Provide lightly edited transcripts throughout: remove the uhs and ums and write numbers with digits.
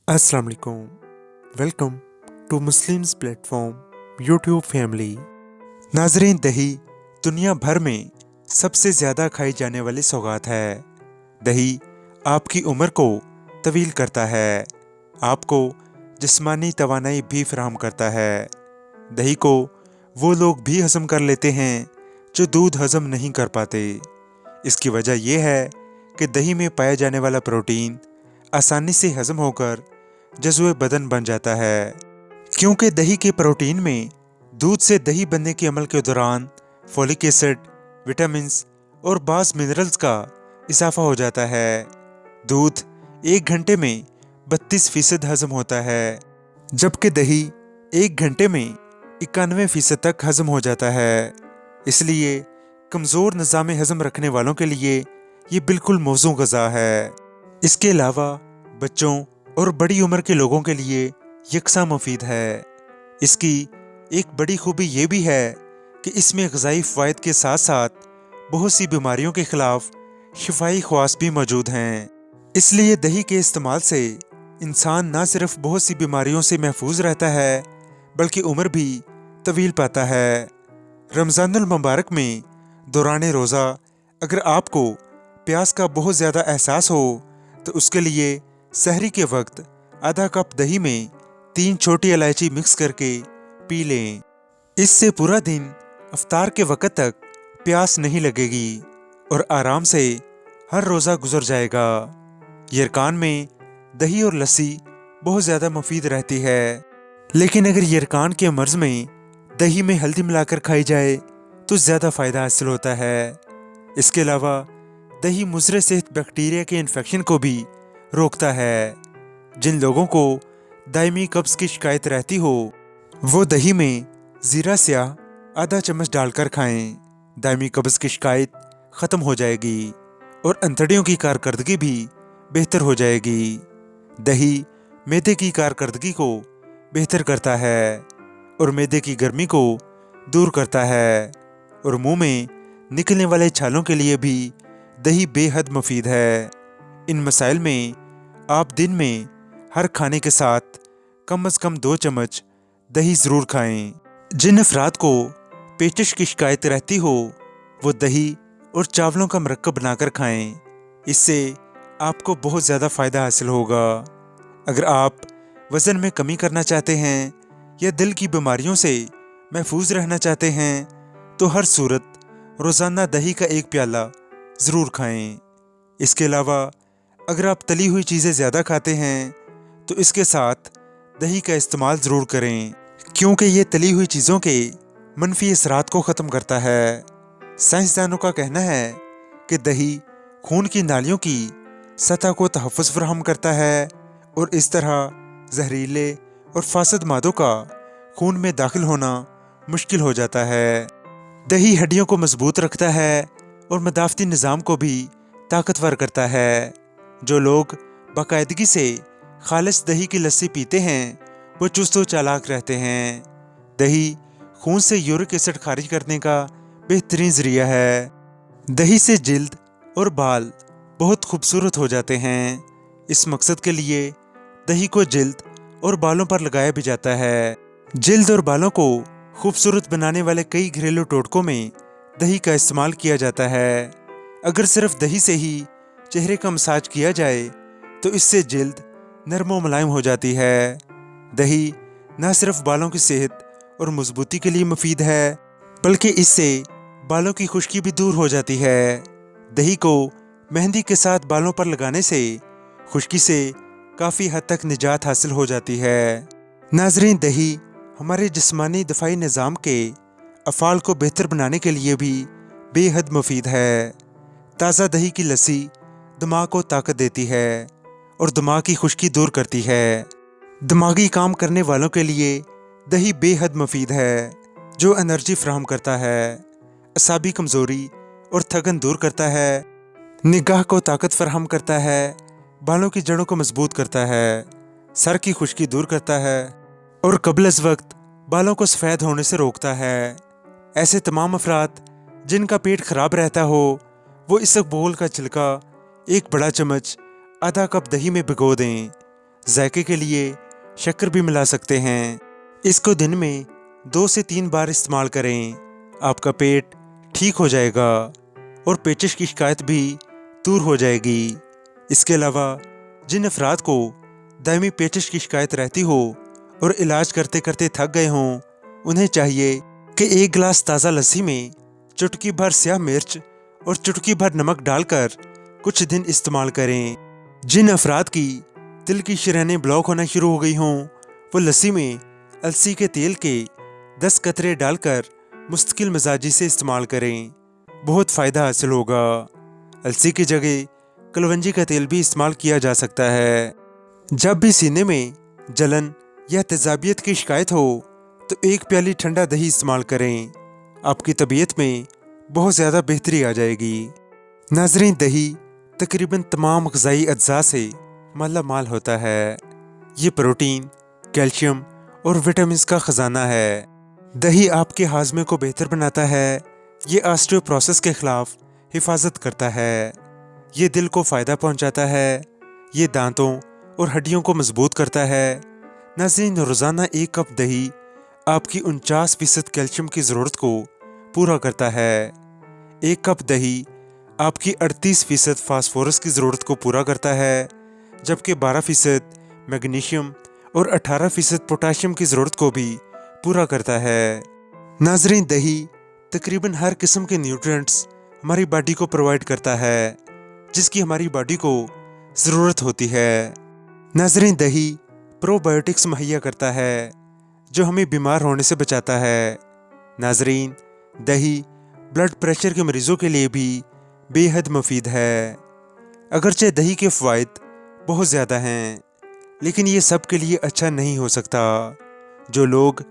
अस्सलाम वालेकुम। Welcome to Muslims platform YouTube family. नाजरीन, दही दुनिया भर में सबसे ज़्यादा खाई जाने वाली सौगात है। दही आपकी उम्र को तवील करता है, आपको जिस्मानी तवानाई भी फराहम करता है। दही को वो लोग भी हज़म कर लेते हैं जो दूध हज़म नहीं कर पाते। इसकी वजह यह है कि दही में पाया जाने वाला प्रोटीन आसानी से हज़म होकर जज़्वे बदन बन जाता है। क्योंकि दही के प्रोटीन में दूध से दही बनने के अमल के दौरान फोलिक एसिड, विटामिन्स और बाज़ मिनरल्स का इजाफा हो जाता है। दूध 1 घंटे में 32% हज़म होता है, जबकि दही 1 घंटे में 91% तक हज़म हो जाता है। इसलिए कमज़ोर निज़ाम हज़म रखने वालों के लिए ये बिल्कुल मौजू ग़िज़ा है। इसके अलावा बच्चों और बड़ी उम्र के लोगों के लिए यकसा मुफीद है। इसकी एक बड़ी खूबी ये भी है कि इसमें ग़िज़ाई फ़वाइद के साथ साथ बहुत सी बीमारियों के ख़िलाफ़ शिफाई ख़वास भी मौजूद हैं। इसलिए दही के इस्तेमाल से इंसान ना सिर्फ बहुत सी बीमारियों से महफूज रहता है बल्कि उम्र भी तवील पाता है। रमज़ानुल मुबारक में दौरान रोज़ा अगर आपको प्यास का बहुत ज़्यादा एहसास हो तो उसके लिए सहरी के वक्त आधा कप दही में 3 छोटी इलायची मिक्स करके पी लें। इससे पूरा दिन इफ्तार के वक्त तक प्यास नहीं लगेगी और आराम से हर रोज़ा गुजर जाएगा। यरकान में दही और लस्सी बहुत ज़्यादा मुफीद रहती है, लेकिन अगर यरकान के मर्ज़ में दही में हल्दी मिलाकर खाई जाए तो ज़्यादा फ़ायदा हासिल होता है। इसके अलावा दही मुज़र सेहत बैक्टीरिया के इन्फेक्शन को भी रोकता है। जिन लोगों को दायमी कब्ज़ की शिकायत रहती हो वो दही में ज़ीरा स्याह आधा चम्मच डालकर खाएं। दायमी कब्ज़ की शिकायत ख़त्म हो जाएगी और अंतड़ियों की कारकर्दगी भी बेहतर हो जाएगी। दही मैदे की कारकर्दगी को बेहतर करता है और मैदे की गर्मी को दूर करता है और मुंह में निकलने वाले छालों के लिए भी दही बेहद मुफीद है। इन मसाइल में आप दिन में हर खाने के साथ कम से कम 2 चम्मच दही ज़रूर खाएं। जिन अफराद को पेचिश की शिकायत रहती हो वो दही और चावलों का मरक्कब बनाकर खाएं। इससे आपको बहुत ज़्यादा फ़ायदा हासिल होगा। अगर आप वज़न में कमी करना चाहते हैं या दिल की बीमारियों से महफूज रहना चाहते हैं तो हर सूरत रोज़ाना दही का 1 प्याला ज़रूर खाएं। इसके अलावा अगर आप तली हुई चीज़ें ज़्यादा खाते हैं तो इसके साथ दही का इस्तेमाल ज़रूर करें, क्योंकि ये तली हुई चीज़ों के मनफी असरात को ख़त्म करता है। साइंसदानों का कहना है कि दही खून की नालियों की सतह को तहफ़्फ़ुज़ फराहम करता है और इस तरह जहरीले और फासद मादों का खून में दाखिल होना मुश्किल हो जाता है। दही हड्डियों को मजबूत रखता है और मदाफ़ती निज़ाम को भी ताकतवर करता है। जो लोग बाकायदगी से खालिस दही की लस्सी पीते हैं वो चुस्त व चालाक रहते हैं। दही खून से यूरिक एसिड खारिज करने का बेहतरीन ज़रिया है। दही से जिल्द और बाल बहुत खूबसूरत हो जाते हैं। इस मकसद के लिए दही को जिल्द और बालों पर लगाया भी जाता है। जिल्द और बालों को खूबसूरत बनाने वाले कई घरेलू टोटकों में दही का इस्तेमाल किया जाता है। अगर सिर्फ दही से ही चेहरे का मसाज किया जाए तो इससे जिल्द नरम व मुलायम हो जाती है। दही न सिर्फ बालों की सेहत और मजबूती के लिए मुफीद है बल्कि इससे बालों की खुश्की भी दूर हो जाती है। दही को मेहंदी के साथ बालों पर लगाने से खुश्की से काफ़ी हद तक निजात हासिल हो जाती है। नाजरीन, दही हमारे जिस्मानी दफ़ाई निज़ाम के अफ़ाल को बेहतर बनाने के लिए भी बेहद मुफीद है। ताज़ा दही की लस्सी दिमाग को ताकत देती है और दिमाग की खुश्की दूर करती है। दिमागी काम करने वालों के लिए दही बेहद मुफीद है, जो एनर्जी फराहम करता है, असाबी कमज़ोरी और थकन दूर करता है, निगाह को ताकत फराहम करता है, बालों की जड़ों को मजबूत करता है, सर की खुश्की दूर करता है और कबल अज़ वक्त बालों को सफ़ेद होने से रोकता है। ऐसे तमाम अफराद जिनका पेट ख़राब रहता हो वो इसबगोल का छिलका 1 बड़ा चम्मच आधा कप दही में भिगो दें। ذائقے کے لیے شکر بھی ملا سکتے ہیں۔ اس کو دن میں 2 سے 3 بار استعمال کریں، آپ کا پیٹ ٹھیک ہو جائے گا اور پیچش کی شکایت بھی دور ہو جائے گی۔ اس کے علاوہ جن افراد کو دائمی پیچش کی شکایت رہتی ہو اور علاج کرتے کرتے تھک گئے ہوں، انہیں چاہیے کہ 1 گلاس تازہ لسی میں چٹکی بھر سیاہ مرچ اور چٹکی بھر نمک ڈال کر کچھ دن استعمال کریں۔ جن افراد کی دل کی شریانیں بلاک ہونا شروع ہو گئی ہوں، وہ لسی میں السی کے تیل کے 10 قطرے ڈال کر مستقل مزاجی سے استعمال کریں، بہت فائدہ حاصل ہوگا۔ السی کی جگہ کلونجی کا تیل بھی استعمال کیا جا سکتا ہے۔ جب بھی سینے میں جلن یا تیزابیت کی شکایت ہو تو 1 پیالی ٹھنڈا دہی استعمال کریں، آپ کی طبیعت میں بہت زیادہ بہتری آ جائے گی۔ ناظرین، دہی تقریباً تمام غذائی اجزاء سے مالا مال ہوتا ہے۔ یہ پروٹین، کیلشیم اور وٹامنز کا خزانہ ہے۔ دہی آپ کے ہاضمے کو بہتر بناتا ہے، یہ آسٹیوپروسس کے خلاف حفاظت کرتا ہے، یہ دل کو فائدہ پہنچاتا ہے، یہ دانتوں اور ہڈیوں کو مضبوط کرتا ہے۔ ناظرین، روزانہ 1 کپ دہی آپ کی 49% کیلشیم کی ضرورت کو پورا کرتا ہے۔ 1 کپ دہی آپ کی 38% فاسفورس کی ضرورت کو پورا کرتا ہے، جبکہ 12% میگنیشیم اور 18% پوٹاشیم کی ضرورت کو بھی پورا کرتا ہے۔ ناظرین، دہی تقریباً ہر قسم کے نیوٹرینٹس ہماری باڈی کو پرووائڈ کرتا ہے جس کی ہماری باڈی کو ضرورت ہوتی ہے۔ ناظرین، دہی پرو بایوٹکس مہیا کرتا ہے جو ہمیں بیمار ہونے سے بچاتا ہے۔ ناظرین، دہی بلڈ پریشر کے مریضوں کے لیے بھی بے حد مفید ہے۔ اگرچہ دہی کے فوائد بہت زیادہ ہیں، لیکن یہ سب کے لیے اچھا نہیں ہو سکتا۔ جو لوگ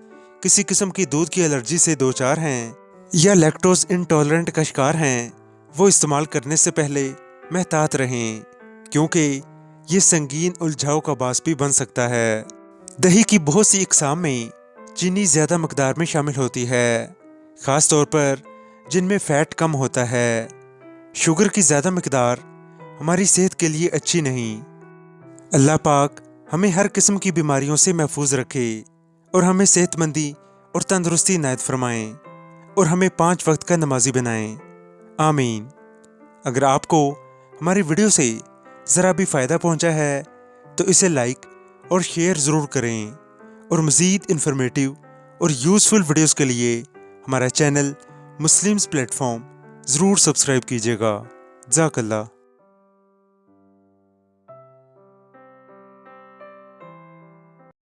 کسی قسم کی دودھ کی الرجی سے دوچار ہیں یا لیکٹوز انٹالرنٹ کا شکار ہیں، وہ استعمال کرنے سے پہلے محتاط رہیں، کیونکہ یہ سنگین الجھاؤ کا باعث بھی بن سکتا ہے۔ دہی کی بہت سی اقسام میں چینی زیادہ مقدار میں شامل ہوتی ہے، خاص طور پر جن میں فیٹ کم ہوتا ہے۔ شوگر کی زیادہ مقدار ہماری صحت کے لیے اچھی نہیں۔ اللہ پاک ہمیں ہر قسم کی بیماریوں سے محفوظ رکھے اور ہمیں صحت مندی اور تندرستی عنایت فرمائیں اور ہمیں 5 وقت کا نمازی بنائیں، آمین۔ اگر آپ کو ہماری ویڈیو سے ذرا بھی فائدہ پہنچا ہے تو اسے لائک اور شیئر ضرور کریں، اور مزید انفارمیٹیو اور یوزفل ویڈیوز کے لیے ہمارا چینل مسلمز پلیٹ فارم ضرور سبسکرائب کیجیے گا۔ جزاک اللہ۔